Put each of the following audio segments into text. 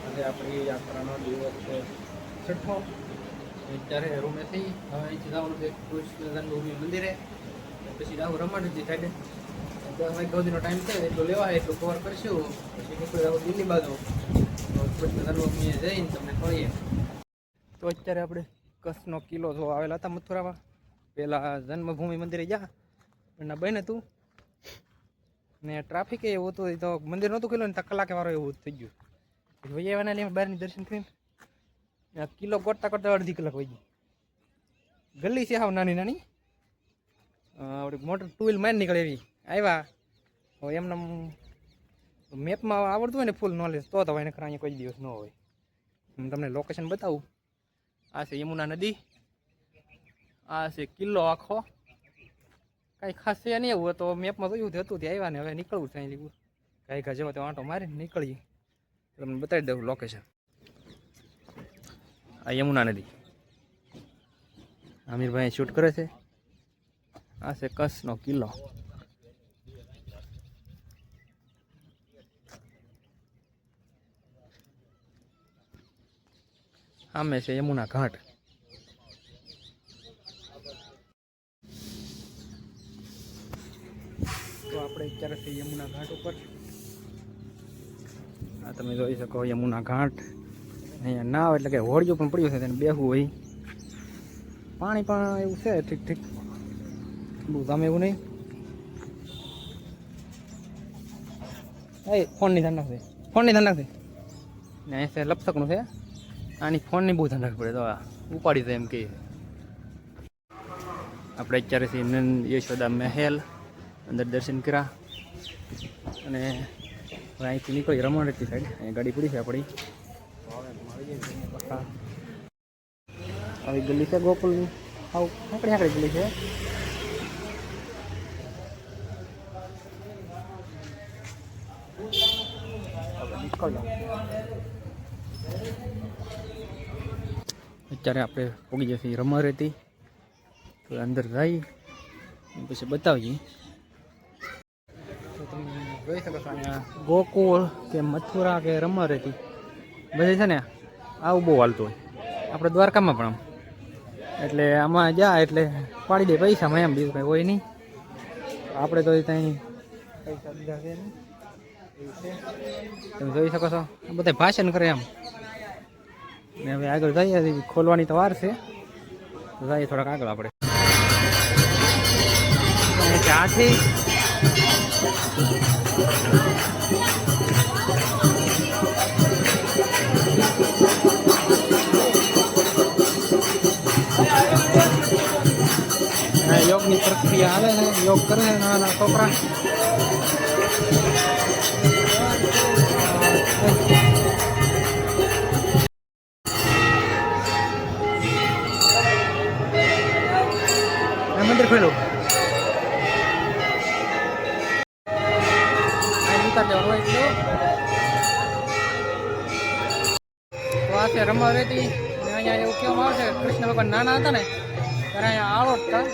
આજે આપણી યાત્રાનો દિવસ છે છઠ્ઠો. અત્યારે રૂમેથી હવે અહીંથી જવાનું છે કૃષ્ણ જન્મભૂમિ મંદિરે, પછી આવું રમાડજી સાઈડે 10 વાગ્યા સુધીનો ટાઈમ છે, એટલું લેવા એટલું કવર કરીશું. પછી નીકળી આવું દિલ્હી બાજુ, કૃષ્ણ જન્મભૂમિએ જઈને તમને મળીએ. તો અત્યારે આપણે કચ્છનો કિલ્લો જોવા આવેલા હતા મથુરામાં. પહેલાં જન્મભૂમિ મંદિરે ગયા, એના બહેન હતું ને ટ્રાફિક એવું હતું, તો મંદિર નહોતું ખુલ્લું ને કલાકે વાળો એવું થઈ ગયું. ભાઈ એવાના લઈને બહારની દર્શન કરીને કિલ્લો ગોટતા કરતા અડધી કલાક વહી ગઈ. ગલી છે હાવ નાની નાની, મોટર 2 વ્હીલ મારી નીકળે એવી આવ્યા. એમને મેપમાં આવડતું હોય ને ફૂલ નોલેજ તો હોય, નકર અહીંયા કોઈ દિવસ ન હોય. હું તમને લોકેશન બતાવું. આ છે યમુના નદી, આ છે કિલ્લો આખો. કાંઈ ખાસ છે નહીં, એવું તો મેપમાં જોયું હતું ત્યાં આવ્યા ને હવે નીકળવું છે. અહીં કાંઈ ઘા જેવો તો આંટો મારીને નીકળીએ. તમને બતાવી દઉં લોકેશન. આ યમુના નદી, આમિરભાઈ શૂટ કરે છે. આ છે કચ્છનો કિલ્લો. આમે છે યમુના ઘાટ. તો આપણે અત્યારે છે યમુના ઘાટ ઉપર. આ તમે જોઈ શકો યમુના ઘાટ. અહીંયા નાવ એટલે કે હોડિયું પણ પડ્યું છે, તેને બેહવું હોય. પાણી પણ એવું છે ઠીક ઠીક, બહુ ગમે એવું નહીં. એ ફોનની ધ્યાન રાખશે, ફોનની ધ્યાન રાખશે ને. અહીં છે લપસકનું છે, આની ફોનની બહુ ધ્યાન રાખવી પડે, તો ઉપાડી જાય એમ કે. આપણે અત્યારે છે નંદ યશોદા મહેલ અંદર દર્શન કર્યા અને અહીંથી નીકળી રમણરેતી સાઈડ. અહીંયા ગાડી પડી છે આપણી. આવી ગલી છે ગોકુલની, આવું આંકડી આંકડી ગલી છે. અત્યારે આપણે પોગી જશે રમણરેતી, તો અંદર જઈ પછી બતાવીએ. તો તમે જોઈ શકો છો અહીંયા ગોકુળ કે મથુરા કે રમણરેતી બધે છે ને આવું બહુ હાલતું હોય. આપણે દ્વારકામાં પણ એટલે આમાં જા એટલે પાડી દે પૈસામાં, એમ બીજું કંઈ હોય નહીં. આપણે તો ત્યાં પૈસા બીજા છે નહીં એવું છે. તમે જોઈ શકો છો બધા ભાષણ કરે એમ. ને હવે આગળ જઈએ, ખોલવાની તો વાર છે, તો જઈએ થોડાક આગળ આપણે. ત્યાંથી યોગની પ્રક્રિયા હાલે છે, યોગ કરે છે નાના નાના છોકરા. મંદિર ખોલ્યું તો આ છે રમણરેતી. અહીંયા એવું કહેવામાં આવે છે કૃષ્ણ ભગવાન નાના હતા ને ત્યારે અહીંયા આવડતા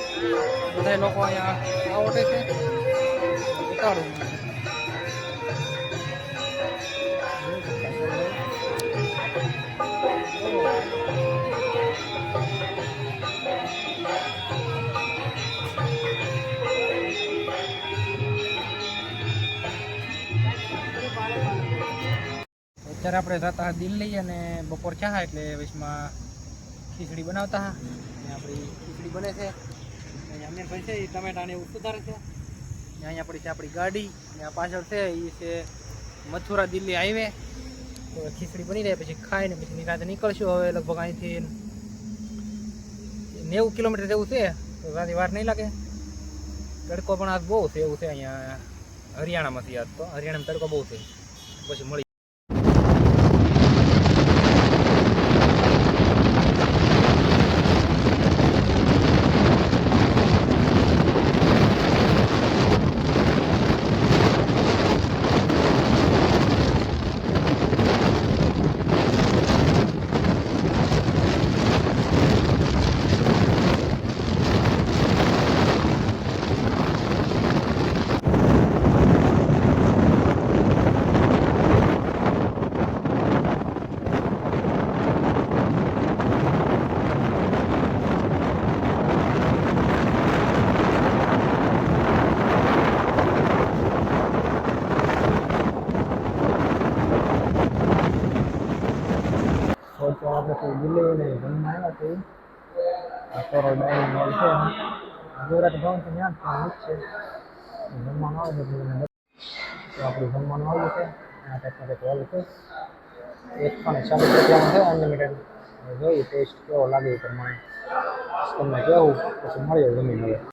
બધા લોકો અહીંયા આવડે છે. ઉતારું અત્યારે આપણે જતા દિલ્હી અને બપોર ચા એટલે વચમાં ખીચડી બનાવતા હા. આપણી ખીચડી બને છે. અમીરભાઈ છે એ ટમેટાને એવું સુધારે છે. અહીંયા પડી છે આપણી ગાડી, અને આ પાછળ છે એ છે મથુરા દિલ્હી હાઈવે. તો ખીચડી બની જાય પછી ખાઈને પછી નિરાતે નીકળશું. હવે લગભગ અહીંથી 90 કિલોમીટર જેવું છે, તો રાતે વાર નહીં લાગે. તડકો પણ આજ બહુ છે એવું છે અહીંયા હરિયાણામાંથી. આજ તો હરિયાણામાં તડકો બહુ છે. પછી મળી દિલ્હી ને જમવા આવ્યા છે આ સોરો ડાયરી મોલ છે ગુજરાતી ભવન તો ત્યાં જ છે જમવાનું આવે છે તો આપણું જમવાનું આવ્યું છે આ ટાઈપનો કંઈક હોલ છે 140 રૂપિયામાં છે અનલિમિટેડ જોઈએ ટેસ્ટ કેવો લાગે એ પ્રમાણે તમને કહેવું પછી મળીએ જમીન હવે